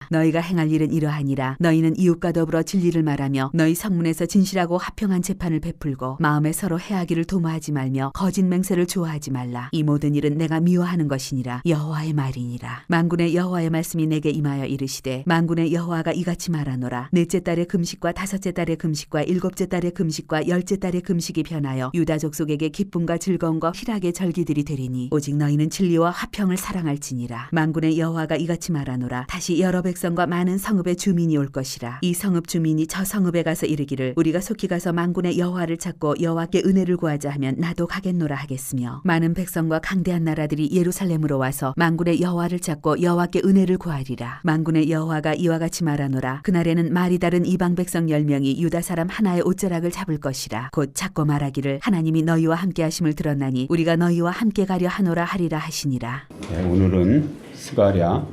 너희가 행할 일은 이러하니라. 너희는 이웃과 더불어 진리를 말하며 너희 성문에서 진실하고 합평한 재판을 베풀고 마음에 서로 해하기를 도모하지 말며 거짓 맹세를 좋아하지 말라. 이 모든 일은 내가 미워하는 것이니라. 여호와의 말이니라. 만군의 여호와의 말씀이 내게 임하여 이르시되 만군의 여호와가 이같이 말하노라. 넷째 달의 금식과 다섯째 달의 금식과 일곱째 달의 금식과 열째 달의 금식이 변하여 유다 족속에게 기쁨과 즐거움과 희락의 절기들이 되리니 오직 너희는 진리와 화평을 사랑할지니라. 만군의 여호와가 이같이 말하노라. 다시 여러 백성과 많은 성읍의 주민이 올 것이라. 이 성읍 주민이 저 성읍에 가서 이르기를 우리가 속히 가서 만군의 여호와를 찾고 여호와께 은혜를 구하자 하면 나도 가겠노라 하겠으며 많은 백성과 강대한 나라들이 예루살렘으로 와서 만군의 여호와를 찾고 여호와께 은혜를 구하리라. 만군의 여호와가 이와 같이 말하노라. 그날에는 말이 다른 이방 백성 10명이 유다 사람 하나의 옷자락을 잡을 것이라. 곧 찾고 말하기를 하나님이 너희와 함께 하심을 들었나니 우리가 너희와 함께 가려 하노라 하리라 하시니라. 네, 오늘은 스가랴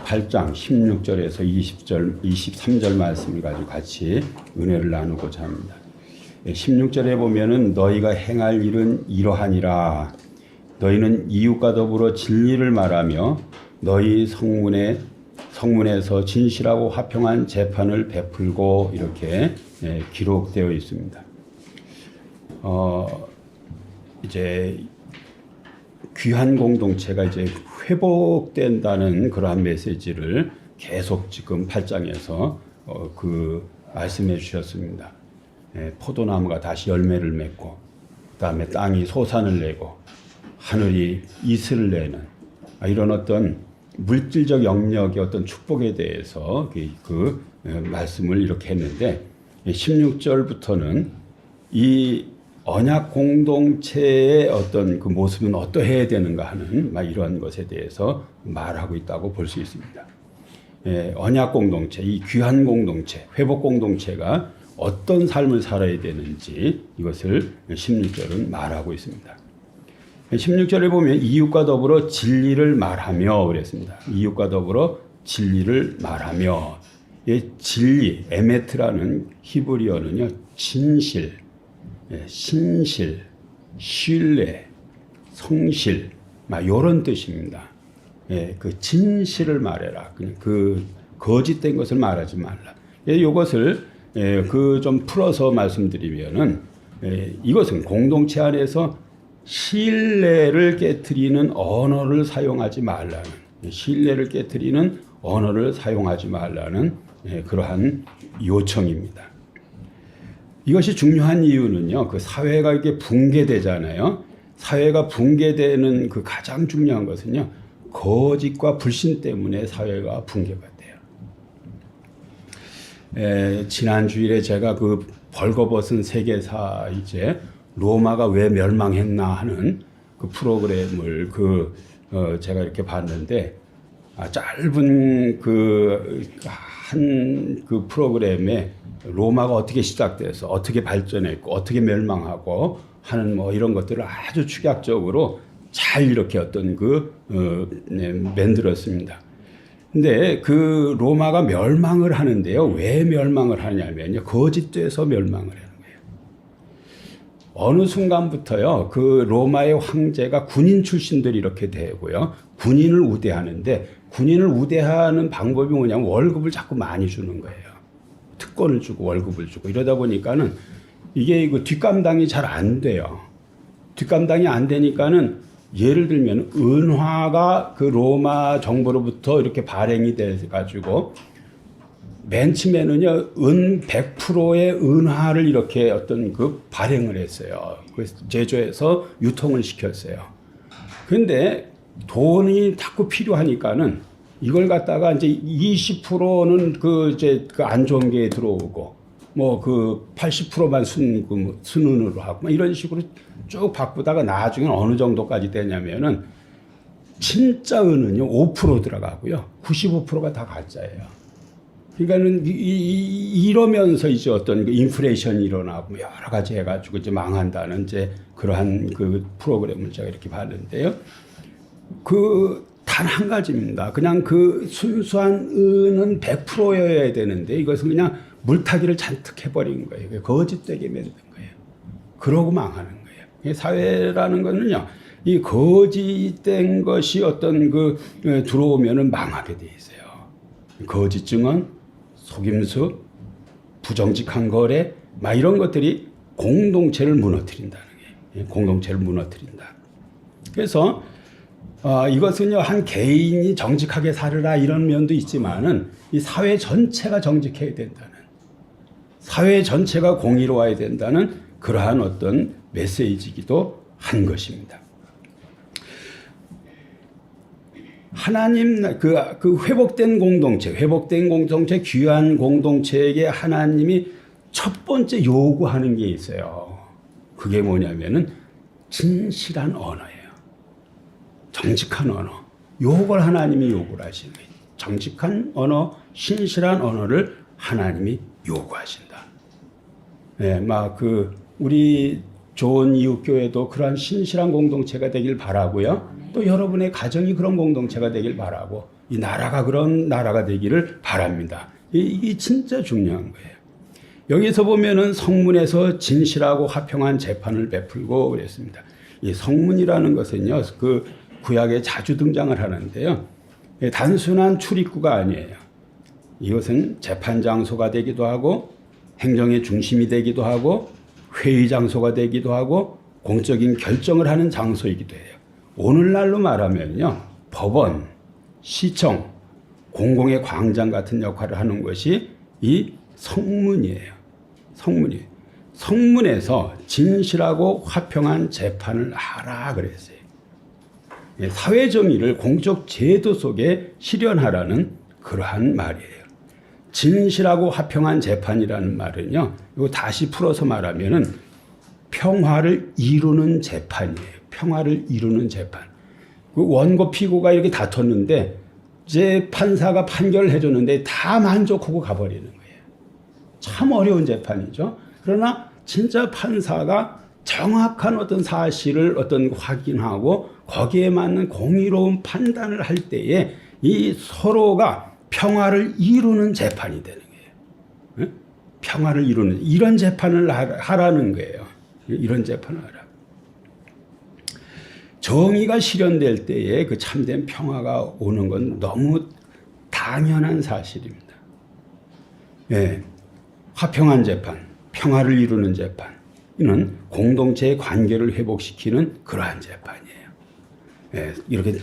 8장 16절에서 20절, 23절 말씀을 가지고 같이 은혜를 나누고자 합니다. 16절에 보면은 너희가 행할 일은 이러하니라. 너희는 이웃과 더불어 진리를 말하며 너희 성문에서 진실하고 화평한 재판을 베풀고 이렇게 기록되어 있습니다. 이제 귀한 공동체가 이제 회복된다는 그러한 메시지를 계속 지금 8장에서 말씀해 주셨습니다. 포도나무가 다시 열매를 맺고 그다음에 땅이 소산을 내고 하늘이 이슬을 내는 이런 어떤 물질적 영역의 어떤 축복에 대해서 그 말씀을 이렇게 했는데 16절부터는 이 언약 공동체의 어떤 그 모습은 어떠해야 되는가 하는 이런 것에 대해서 말하고 있다고 볼 수 있습니다. 언약 공동체, 이 귀한 공동체, 회복 공동체가 어떤 삶을 살아야 되는지 이것을 16절은 말하고 있습니다. 16절에 보면 이웃과 더불어 진리를 말하며 그랬습니다. 이웃과 더불어 진리를 말하며 진리, 에메트라는 히브리어는요 진실, 신실, 신뢰, 성실 이런 뜻입니다. 그 진실을 말해라. 그 거짓된 것을 말하지 말라. 이것을 좀 풀어서 말씀드리면은 이것은 공동체 안에서 신뢰를 깨트리는 언어를 사용하지 말라는, 신뢰를 깨트리는 언어를 사용하지 말라는 그러한 요청입니다. 이것이 중요한 이유는요, 그 사회가 이렇게 붕괴되잖아요. 사회가 붕괴되는 그 가장 중요한 것은요, 거짓과 불신 때문에 사회가 붕괴가 돼요. 지난 주일에 제가 그 벌거벗은 세계사 이제 로마가 왜 멸망했나 하는 그 프로그램을 제가 이렇게 봤는데 짧은 한 프로그램에 로마가 어떻게 시작돼서 어떻게 발전했고 어떻게 멸망하고 하는 이런 것들을 아주 축약적으로 잘 이렇게 만들었습니다. 근데 그 로마가 멸망을 하는데요. 왜 멸망을 하냐면요. 거짓돼서 멸망을 해요. 어느 순간부터요, 그 로마의 황제가 군인 출신들이 이렇게 되고요, 군인을 우대하는데, 군인을 우대하는 방법이 뭐냐면 월급을 자꾸 많이 주는 거예요. 특권을 주고 월급을 주고 이러다 보니까는 이게 뒷감당이 잘 안 돼요. 뒷감당이 안 되니까는 예를 들면 은화가 그 로마 정부로부터 이렇게 발행이 돼가지고 맨 처음에는요, 100%의 은화를 이렇게 발행을 했어요. 그래서 제조해서 유통을 시켰어요. 근데 돈이 자꾸 필요하니까는 이걸 갖다가 이제 20%는 안 좋은 게 들어오고, 80%만 순은으로 하고, 이런 식으로 쭉 바꾸다가 나중에 어느 정도까지 되냐면은, 진짜 은은요, 5% 들어가고요. 95%가 다 가짜예요. 그러니까는 이러면서 이제 인플레이션이 일어나고 여러 가지 해가지고 이제 망한다는 그러한 프로그램을 제가 이렇게 봤는데요. 단 한 가지입니다. 그냥 순수한 은은 100%여야 되는데 이것은 그냥 물타기를 잔뜩 해버린 거예요. 거짓되게 만든 거예요. 그러고 망하는 거예요. 사회라는 거는요, 이 거짓된 것이 들어오면은 망하게 돼 있어요. 거짓 증언, 속임수, 부정직한 거래, 막 이런 것들이 공동체를 무너뜨린다는 거예요. 공동체를 무너뜨린다. 그래서 이것은요, 한 개인이 정직하게 살으라 이런 면도 있지만은 이 사회 전체가 정직해야 된다는, 사회 전체가 공의로워야 된다는 그러한 어떤 메시지이기도 한 것입니다. 하나님 그 회복된 공동체, 귀한 공동체에게 하나님이 첫 번째 요구하는 게 있어요. 그게 뭐냐면은 진실한 언어예요. 정직한 언어. 요걸 하나님이 요구를 하시는 거예요. 정직한 언어, 신실한 언어를 하나님이 요구하신다. 네, 우리 좋은 이웃교회도 그러한 신실한 공동체가 되길 바라고요. 또 여러분의 가정이 그런 공동체가 되길 바라고, 이 나라가 그런 나라가 되기를 바랍니다. 이게 진짜 중요한 거예요. 여기서 보면은 성문에서 진실하고 화평한 재판을 베풀고 그랬습니다. 이 성문이라는 것은요, 그 구약에 자주 등장을 하는데요, 단순한 출입구가 아니에요. 이것은 재판 장소가 되기도 하고, 행정의 중심이 되기도 하고, 회의 장소가 되기도 하고, 공적인 결정을 하는 장소이기도 해요. 오늘날로 말하면요, 법원, 시청, 공공의 광장 같은 역할을 하는 것이 이 성문이에요. 성문에서 진실하고 화평한 재판을 하라 그랬어요. 사회 정의를 공적 제도 속에 실현하라는 그러한 말이에요. 진실하고 화평한 재판이라는 말은요, 이거 다시 풀어서 말하면은 평화를 이루는 재판이에요. 평화를 이루는 재판. 그 원고 피고가 이렇게 다퉜는데 이제 판사가 판결을 해줬는데 다 만족하고 가버리는 거예요. 참 어려운 재판이죠. 그러나 진짜 판사가 정확한 어떤 사실을 확인하고 거기에 맞는 공의로운 판단을 할 때에 이 서로가 평화를 이루는 재판이 되는 거예요. 평화를 이루는 이런 재판을 하라는 거예요. 이런 재판을 하라. 정의가 실현될 때에 그 참된 평화가 오는 건 너무 당연한 사실입니다. 예, 화평한 재판, 평화를 이루는 재판, 이는 공동체의 관계를 회복시키는 그러한 재판이에요. 예, 이렇게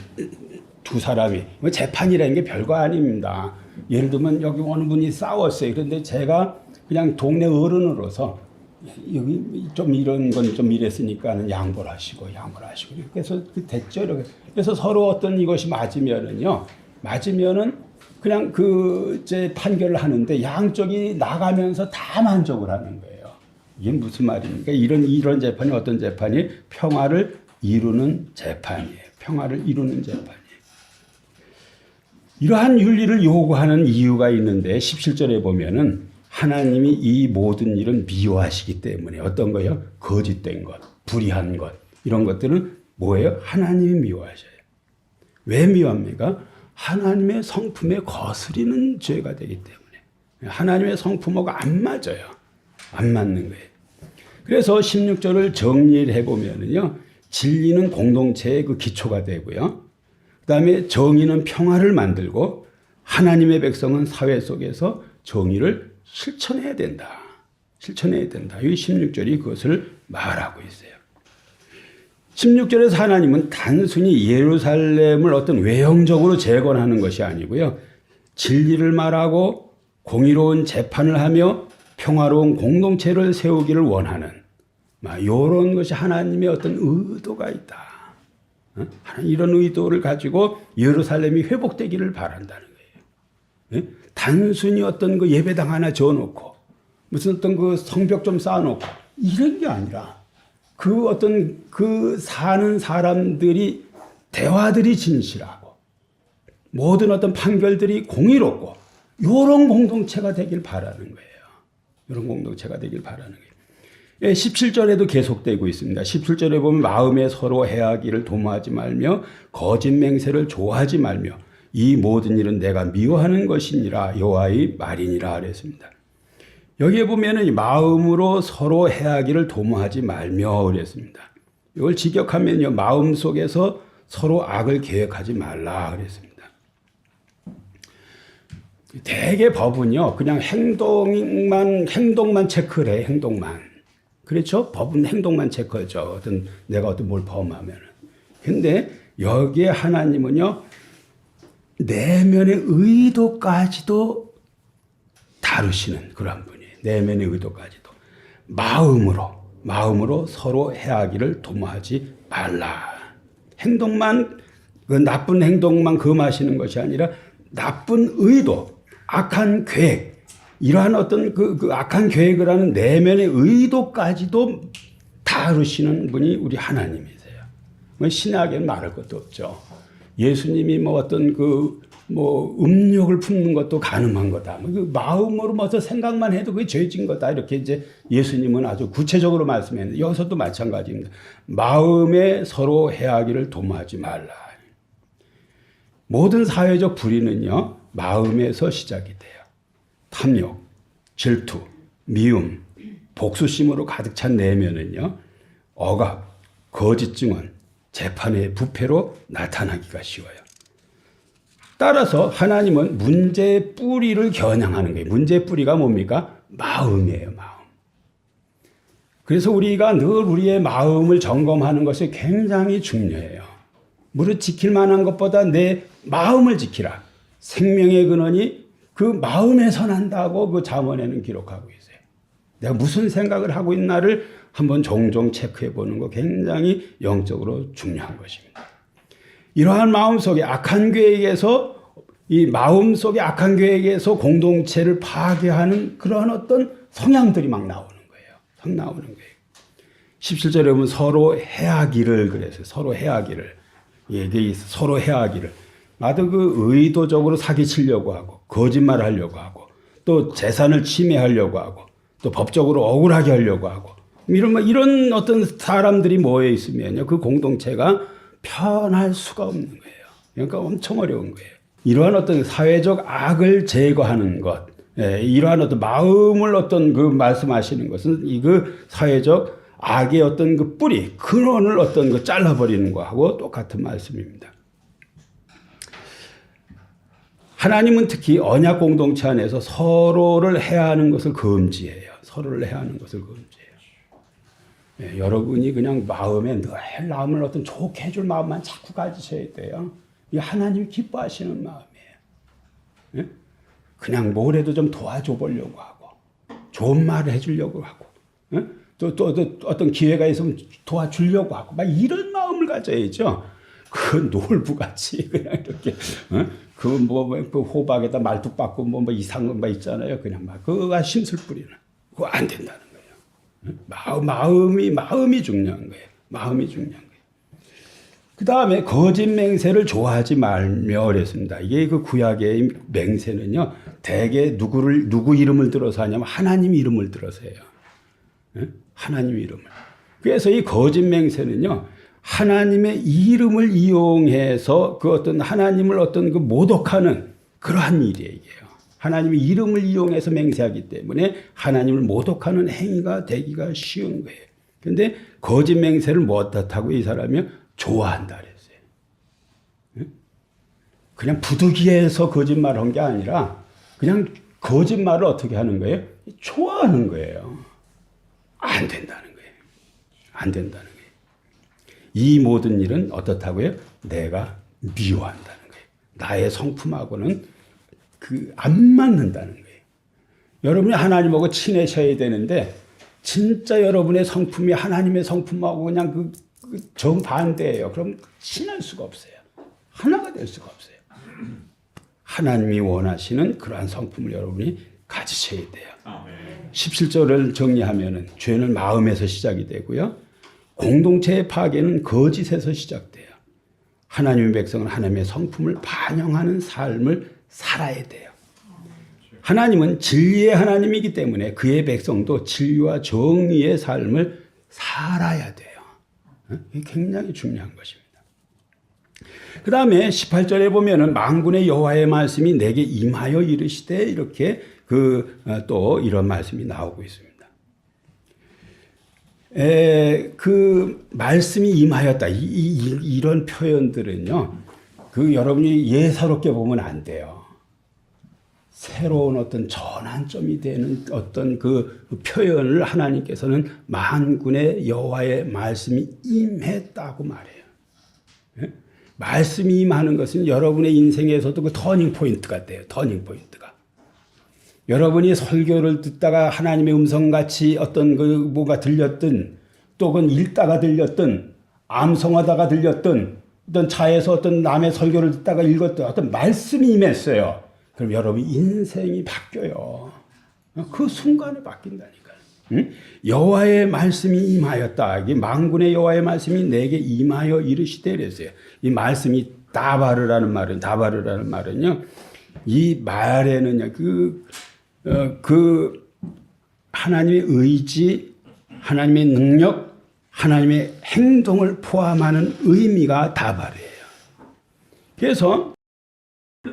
두 사람이, 재판이라는 게 별거 아닙니다. 예를 들면 여기 어느 분이 싸웠어요. 그런데 제가 그냥 동네 어른으로서 여기 좀 이런 건 좀 이랬으니까는 양보를 하시고. 그래서 됐죠. 이렇게. 그래서 서로 어떤 이것이 맞으면은 그냥 제 판결을 하는데 양쪽이 나가면서 다 만족을 하는 거예요. 이게 무슨 말입니까? 이런 재판이 어떤 재판이 평화를 이루는 재판이에요. 평화를 이루는 재판이에요. 이러한 윤리를 요구하는 이유가 있는데 17절에 보면은 하나님이 이 모든 일은 미워하시기 때문에 어떤 거요? 거짓된 것, 불의한 것, 이런 것들은 뭐예요? 하나님이 미워하셔요. 왜 미워합니까? 하나님의 성품에 거스리는 죄가 되기 때문에. 하나님의 성품하고 안 맞아요. 안 맞는 거예요. 그래서 16절을 정리를 해보면요, 진리는 공동체의 그 기초가 되고요, 그 다음에 정의는 평화를 만들고, 하나님의 백성은 사회 속에서 정의를 실천해야 된다. 이 16절이 그것을 말하고 있어요. 16절에서 하나님은 단순히 예루살렘을 어떤 외형적으로 재건하는 것이 아니고요, 진리를 말하고 공의로운 재판을 하며 평화로운 공동체를 세우기를 원하는 이런 것이 하나님의 어떤 의도가 있다. 이런 의도를 가지고 예루살렘이 회복되기를 바란다는 거예요. 단순히 어떤 그 예배당 하나 지어놓고 무슨 어떤 그 성벽 좀 쌓아놓고 이런 게 아니라 그 사는 사람들이 대화들이 진실하고 모든 어떤 판결들이 공의롭고 이런 공동체가 되길 바라는 거예요. 이런 공동체가 되길 바라는 거예요. 17절에도 계속되고 있습니다. 17절에 보면 마음에 서로 해하기를 도모하지 말며 거짓 맹세를 좋아하지 말며 이 모든 일은 내가 미워하는 것이니라 여호와의 말이니라 그랬습니다. 여기에 보면은 마음으로 서로 해하기를 도모하지 말며 그랬습니다. 이걸 직역하면요, 마음 속에서 서로 악을 계획하지 말라 그랬습니다. 대개 법은요, 그냥 행동만 체크를 해, 행동만. 그렇죠? 법은 행동만 체크하죠. 내가 뭘 범하면은. 근데 여기에 하나님은요, 내면의 의도까지도 다루시는 그런 분이에요. 내면의 의도까지도. 마음으로 서로 해하기를 도모하지 말라. 행동만, 그 나쁜 행동만 금하시는 것이 아니라 나쁜 의도, 악한 계획, 이러한 어떤 그 악한 계획을 하는 내면의 의도까지도 다루시는 분이 우리 하나님이세요. 신약에는 말할 것도 없죠. 예수님이 어떤 음욕을 품는 것도 가늠한 거다. 그 마음으로 생각만 해도 그게 죄진 거다. 이렇게 이제 예수님은 아주 구체적으로 말씀했는데 여기서도 마찬가지입니다. 마음에 서로 해하기를 도모하지 말라. 모든 사회적 불의는요, 마음에서 시작이 돼요. 탐욕, 질투, 미움, 복수심으로 가득 찬 내면은요, 억압, 거짓 증언, 재판의 부패로 나타나기가 쉬워요. 따라서 하나님은 문제의 뿌리를 겨냥하는 거예요. 문제의 뿌리가 뭡니까? 마음이에요, 마음. 그래서 우리가 늘 우리의 마음을 점검하는 것이 굉장히 중요해요. 무릇 지킬 만한 것보다 내 마음을 지키라. 생명의 근원이 그 마음에서 난다고 그 잠언에는 기록하고 있어요. 내가 무슨 생각을 하고 있나를 한번 종종 체크해 보는 거 굉장히 영적으로 중요한 것입니다. 이러한 마음속에 악한 계획에서 이 마음속에 악한 계획에서 공동체를 파괴하는 그런 어떤 성향들이 막 나오는 거예요. 나오는 거예요. 17절에 보면 서로 해하기를 그래서 서로 해하기를 서로 해하기를 나도 그 의도적으로 사기치려고 하고 거짓말을 하려고 하고 또 재산을 침해하려고 하고 또 법적으로 억울하게 하려고 하고 이런 어떤 사람들이 모여 있으면요 그 공동체가 편할 수가 없는 거예요. 그러니까 엄청 어려운 거예요. 이러한 어떤 사회적 악을 제거하는 것, 이러한 어떤 마음을 어떤 그 말씀하시는 것은 이 그 사회적 악의 어떤 그 뿌리, 근원을 어떤 그 잘라버리는 거하고 똑같은 말씀입니다. 하나님은 특히 언약 공동체 안에서 서로를 해하는 것을 금지해요. 서로를 해하는 것을 금지해요. 여러분이 그냥 마음에 늘 남을 어떤 좋게 해줄 마음만 자꾸 가지셔야 돼요. 이게 하나님이 기뻐하시는 마음이에요. 그냥 뭐라도 좀 도와줘 보려고 하고, 좋은 말을 해주려고 하고, 또 어떤 기회가 있으면 도와주려고 하고, 막 이런 마음을 가져야죠. 그 놀부같이 그냥 이렇게, 그 호박에다 말뚝 박고 이상한 거 있잖아요. 그냥 막 그거가 심술 뿌리는. 그거 안 된다는 거예요. 마음이 중요한 거예요. 마음이 중요한 거예요. 그 다음에 거짓 맹세를 좋아하지 말며 그랬습니다. 이게 그 구약의 맹세는요, 대개 누구 이름을 들어서 하냐면 하나님 이름을 들어서 해요. 하나님 이름을. 그래서 이 거짓 맹세는요, 하나님의 이름을 이용해서 그 어떤 하나님을 어떤 그 모독하는 그러한 일이에요. 이게요. 하나님의 이름을 이용해서 맹세하기 때문에 하나님을 모독하는 행위가 되기가 쉬운 거예요. 그런데 거짓 맹세를 못 탓하고 이 사람이 좋아한다 그랬어요. 그냥 부득이해서 거짓말을 한 게 아니라 그냥 거짓말을 어떻게 하는 거예요? 좋아하는 거예요. 안 된다는 거예요. 안 된다는 거예요. 이 모든 일은 어떻다고요? 내가 미워한다는 거예요. 나의 성품하고는 안 맞는다는 거예요. 여러분이 하나님하고 친해져야 되는데 진짜 여러분의 성품이 하나님의 성품하고 그냥 정반대예요. 그럼 친할 수가 없어요. 하나가 될 수가 없어요. 하나님이 원하시는 그러한 성품을 여러분이 가지셔야 돼요. 17절을 정리하면은 죄는 마음에서 시작이 되고요. 공동체의 파괴는 거짓에서 시작돼요. 하나님의 백성은 하나님의 성품을 반영하는 삶을 살아야 돼요. 하나님은 진리의 하나님이기 때문에 그의 백성도 진리와 정의의 삶을 살아야 돼요. 이게 굉장히 중요한 것입니다. 그 다음에 18절에 보면은 만군의 여호와의 말씀이 내게 임하여 이르시되 이렇게 또 이런 말씀이 나오고 있습니다. 그 말씀이 임하였다. 이런 표현들은요, 여러분이 예사롭게 보면 안 돼요. 새로운 어떤 전환점이 되는 어떤 그 표현을 하나님께서는 만군의 여호와의 말씀이 임했다고 말해요. 예? 말씀이 임하는 것은 여러분의 인생에서도 그 터닝 포인트가 돼요. 터닝 포인트가. 여러분이 설교를 듣다가 하나님의 음성같이 어떤 그 뭐가 들렸든 또 그건 읽다가 들렸든 암송하다가 들렸든 어떤 차에서 어떤 남의 설교를 듣다가 읽었든 어떤 말씀이 임했어요. 그럼 여러분 인생이 바뀌어요. 그 순간에 바뀐다니까요. 응? 여호와의 말씀이 임하였다. 이 만군의 여호와의 말씀이 내게 임하여 이르시되 그랬어요. 이 말씀이 다바르라는 말은요. 이 말에는요. 그 하나님의 의지, 하나님의 능력, 하나님의 행동을 포함하는 의미가 다바르예요. 그래서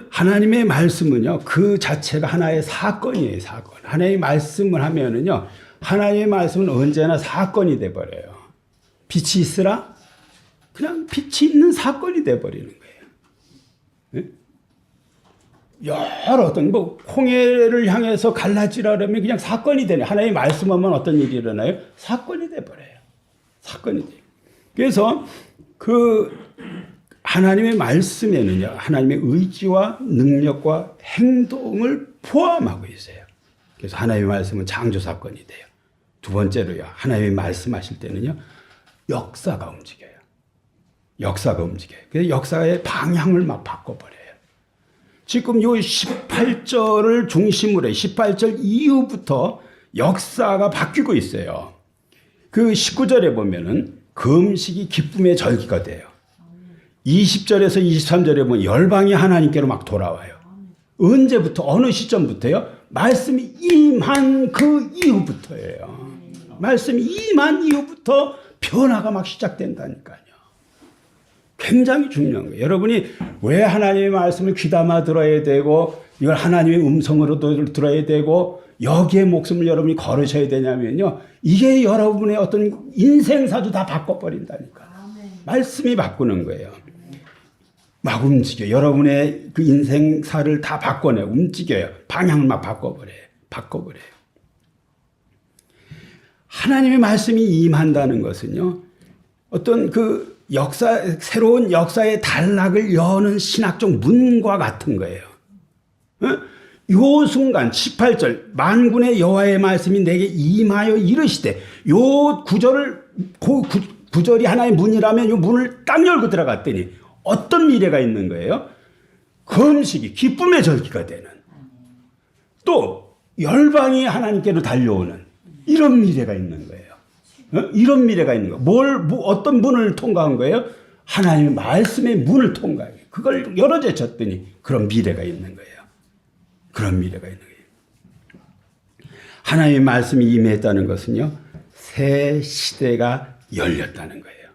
하나님의 말씀은요, 그 자체가 하나의 사건이에요, 사건. 하나님의 말씀을 하면은요, 하나님의 말씀은 언제나 사건이 돼버려요. 빛이 있으라? 그냥 빛이 있는 사건이 돼버리는 거예요. 네? 여러 어떤, 홍해를 향해서 갈라지라 그러면 그냥 사건이 되네. 하나님의 말씀하면 어떤 일이 일어나요? 사건이 돼버려요. 사건이 돼요. 그래서 하나님의 말씀에는요, 하나님의 의지와 능력과 행동을 포함하고 있어요. 그래서 하나님의 말씀은 창조 사건이 돼요. 두 번째로요, 하나님의 말씀하실 때는요, 역사가 움직여요. 역사가 움직여요. 그래서 역사의 방향을 막 바꿔버려요. 지금 요 18절을 중심으로 해요. 18절 이후부터 역사가 바뀌고 있어요. 그 19절에 보면은 금식이 기쁨의 절기가 돼요. 20절에서 23절에 보면 열방이 하나님께로 막 돌아와요. 언제부터 어느 시점부터요? 말씀이 임한 그 이후부터예요. 말씀이 임한 이후부터 변화가 막 시작된다니까요. 굉장히 중요한 거예요. 여러분이 왜 하나님의 말씀을 귀담아 들어야 되고 이걸 하나님의 음성으로 들어야 되고 여기에 목숨을 여러분이 걸으셔야 되냐면요. 이게 여러분의 어떤 인생사도 다 바꿔버린다니까요. 말씀이 바꾸는 거예요. 막 움직여. 여러분의 그 인생사를 다 바꿔내. 움직여요. 방향을 막 바꿔버려요. 하나님의 말씀이 임한다는 것은요. 어떤 그 새로운 역사의 단락을 여는 신학적 문과 같은 거예요. 요 순간 18절 만군의 여호와의 말씀이 내게 임하여 이르시되 요 구절이 하나의 문이라면 요 문을 딱 열고 들어갔더니 어떤 미래가 있는 거예요? 금식이 기쁨의 절기가 되는 또 열방이 하나님께로 달려오는 이런 미래가 있는 거예요. 이런 미래가 있는 거예요. 어떤 문을 통과한 거예요? 하나님의 말씀의 문을 통과해요. 그걸 열어 제쳤더니 그런 미래가 있는 거예요. 그런 미래가 있는 거예요. 하나님의 말씀이 임했다는 것은요. 새 시대가 열렸다는 거예요.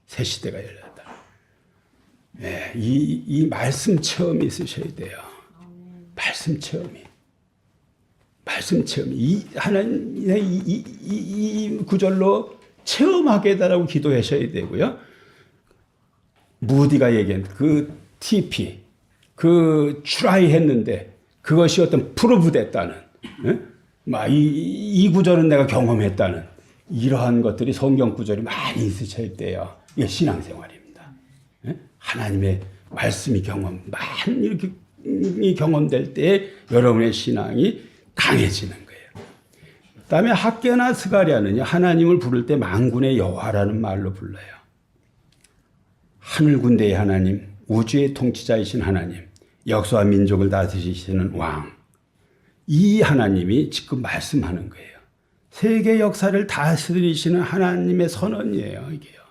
새 시대가 열렸다. 네, 이 말씀 체험이 있으셔야 돼요. 말씀 체험이. 이 하나님의 이 구절로 체험하게 해달라고 기도하셔야 되고요. 무디가 얘기한 그 TP, 트라이 했는데 그것이 어떤 프루브 됐다는, 이 구절은 내가 경험했다는 이러한 것들이 성경 구절이 많이 있으셔야 돼요. 이게 신앙생활입니다. 하나님의 말씀이 많이 이렇게 경험될 때 여러분의 신앙이 강해지는 거예요. 그다음에 학개나 스가랴는요, 하나님을 부를 때 만군의 여호와라는 말로 불러요. 하늘 군대의 하나님, 우주의 통치자이신 하나님, 역사와 민족을 다스리시는 왕. 이 하나님이 지금 말씀하는 거예요. 세계 역사를 다스리시는 하나님의 선언이에요, 이게요.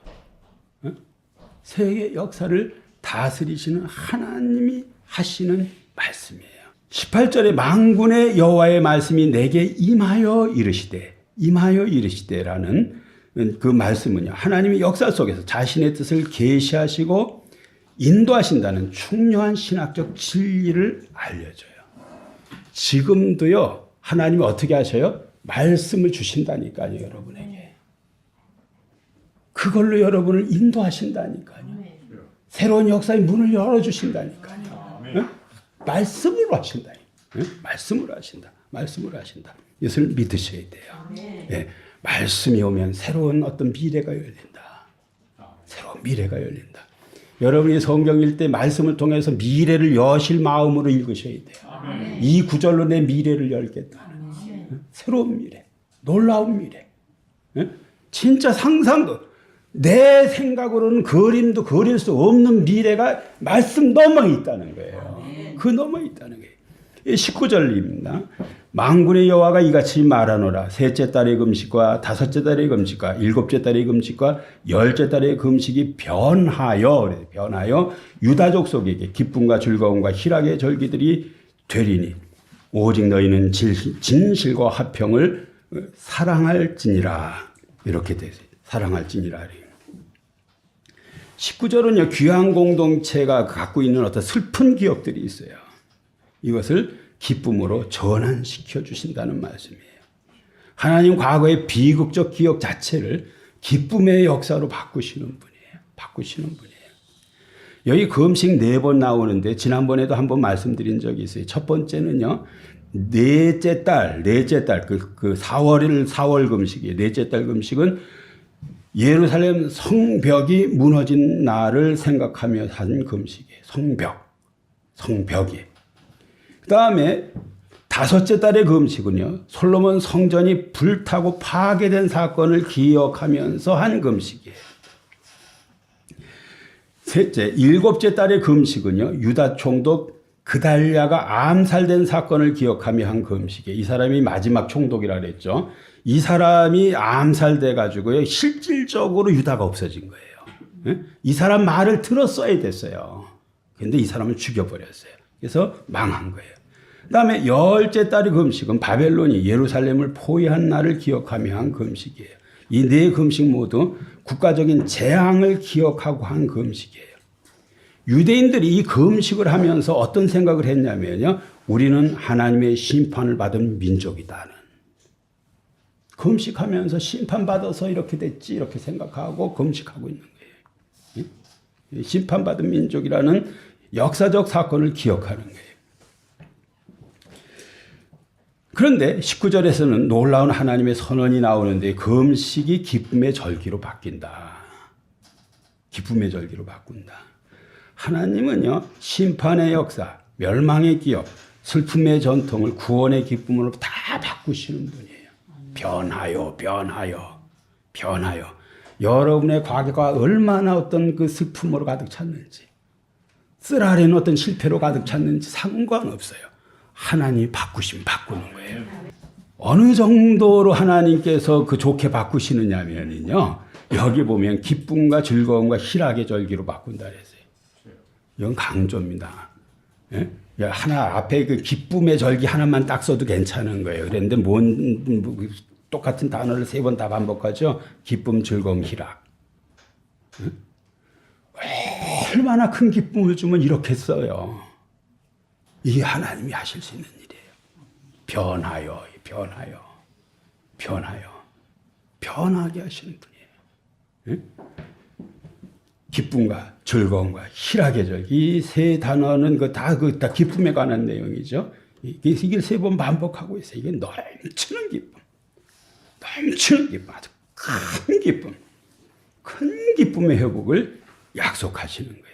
세계 역사를 다스리시는 하나님이 하시는 말씀이에요. 18절에 만군의 여호와의 말씀이 내게 임하여 이르시되라는 그 말씀은요. 하나님이 역사 속에서 자신의 뜻을 계시하시고 인도하신다는 중요한 신학적 진리를 알려줘요. 지금도요. 하나님이 어떻게 하셔요? 말씀을 주신다니까요. 여러분에게. 그걸로 여러분을 인도하신다니까요. 새로운 역사의 문을 열어주신다니까요. 말씀으로 하신다니까요. 말씀으로 하신다. 말씀으로 하신다. 이것을 믿으셔야 돼요. 예, 말씀이 오면 새로운 어떤 미래가 열린다. 새로운 미래가 열린다. 여러분이 성경 읽을 때 말씀을 통해서 미래를 여실 마음으로 읽으셔야 돼요. 이 구절로 내 미래를 열겠다. 새로운 미래, 놀라운 미래. 진짜 상상도 내 생각으로는 그림도 그릴 수 없는 미래가 말씀 넘어 있다는 거예요. 그 넘어 있다는 거예요. 19절입니다. 만군의 여호와가 이같이 말하노라. 셋째 달의 금식과 다섯째 달의 금식과 일곱째 달의 금식과 열째 달의 금식이 변하여 유다족 속에게 기쁨과 즐거움과 희락의 절기들이 되리니 오직 너희는 진실과 화평을 사랑할지니라. 이렇게 되세요. 사랑할지니라. 19절은요, 귀한 공동체가 갖고 있는 어떤 슬픈 기억들이 있어요. 이것을 기쁨으로 전환시켜 주신다는 말씀이에요. 하나님 과거의 비극적 기억 자체를 기쁨의 역사로 바꾸시는 분이에요. 바꾸시는 분이에요. 여기 금식 4번 나오는데 지난번에도 한번 말씀드린 적이 있어요. 첫 번째는요, 넷째 달 그 4월 금식이에요. 넷째 달 금식은 예루살렘 성벽이 무너진 날을 생각하며 한 금식이에요. 성벽이. 그 다음에 다섯째 달의 금식은요, 솔로몬 성전이 불타고 파괴된 사건을 기억하면서 한 금식이에요. 셋째, 일곱째 달의 금식은요, 유다 총독 그달랴가 암살된 사건을 기억하며 한 금식이에요. 이 사람이 마지막 총독이라 그랬죠. 이 사람이 암살돼 가지고요, 실질적으로 유다가 없어진 거예요. 이 사람 말을 들었어야 됐어요. 그런데 이 사람을 죽여버렸어요. 그래서 망한 거예요. 그 다음에 열째 달의 금식은 바벨론이 예루살렘을 포위한 날을 기억하며 한 금식이에요. 이 4금식 모두 국가적인 재앙을 기억하고 한 금식이에요. 유대인들이 이 금식을 하면서 어떤 생각을 했냐면요, 우리는 하나님의 심판을 받은 민족이다는. 금식하면서 심판받아서 이렇게 됐지 이렇게 생각하고 금식하고 있는 거예요. 심판받은 민족이라는 역사적 사건을 기억하는 거예요. 그런데 19절에서는 놀라운 하나님의 선언이 나오는데 금식이 기쁨의 절기로 바뀐다. 기쁨의 절기로 바꾼다. 하나님은요, 심판의 역사, 멸망의 기억, 슬픔의 전통을 구원의 기쁨으로 다 바꾸시는 분이에요. 변하여. 여러분의 과거가 얼마나 어떤 그 슬픔으로 가득 찼는지, 쓰라린 어떤 실패로 가득 찼는지 상관없어요. 하나님이 바꾸는 거예요. 어느 정도로 하나님께서 그 좋게 바꾸시느냐면요, 여기 보면 기쁨과 즐거움과 희락의 절기로 바꾼다 그랬어요. 이건 강조입니다. 예? 하나 앞에 그 기쁨의 절기 하나만 딱 써도 괜찮은 거예요. 그런데 똑같은 단어를 3번 다 반복하죠. 기쁨, 즐거움, 희락. 예? 얼마나 큰 기쁨을 주면 이렇게 써요. 이게 하나님이 하실 수 있는 일이에요. 변하게 하시는 분이에요. 예? 기쁨과 즐거움과 희락의 절기, 이 3 단어는 다 기쁨에 관한 내용이죠. 이게 3번 반복하고 있어요. 이게 넘치는 기쁨, 아주 큰 기쁨의 회복을 약속하시는 거예요.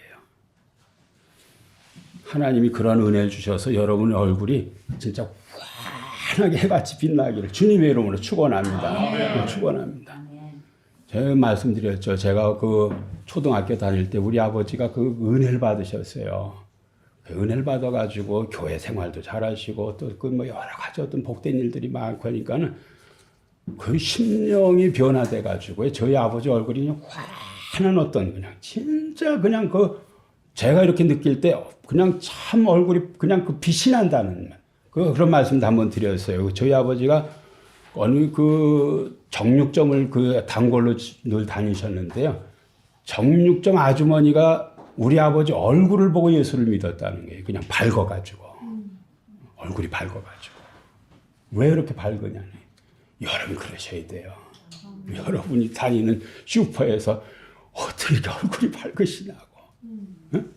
하나님이 그런 은혜를 주셔서 여러분의 얼굴이 진짜 환하게 해같이 빛나기를 주님의 이름으로 축원합니다. 축원합니다. 제가 말씀드렸죠. 제가 그 초등학교 다닐 때 우리 아버지가 그 은혜를 받으셨어요. 그 은혜를 받아가지고 교회 생활도 잘하시고 또 그 뭐 여러 가지 어떤 복된 일들이 많고 하니까는 그 심령이 변화돼가지고 저희 아버지 얼굴이 그냥 환한 어떤 그냥 진짜 그냥 그 제가 이렇게 느낄 때 그냥 참 얼굴이 그냥 그 빛이 난다는 그런 말씀도 한번 드렸어요. 저희 아버지가 어느 그 정육점을 그 단골로 늘 다니셨는데요. 정육점 아주머니가 우리 아버지 얼굴을 보고 예수를 믿었다는 거예요. 그냥 밝아가지고. 얼굴이 밝아가지고. 왜 이렇게 밝으냐니. 여러분 그러셔야 돼요. 여러분이 다니는 슈퍼에서 어떻게 이렇게 얼굴이 밝으시냐고. 응?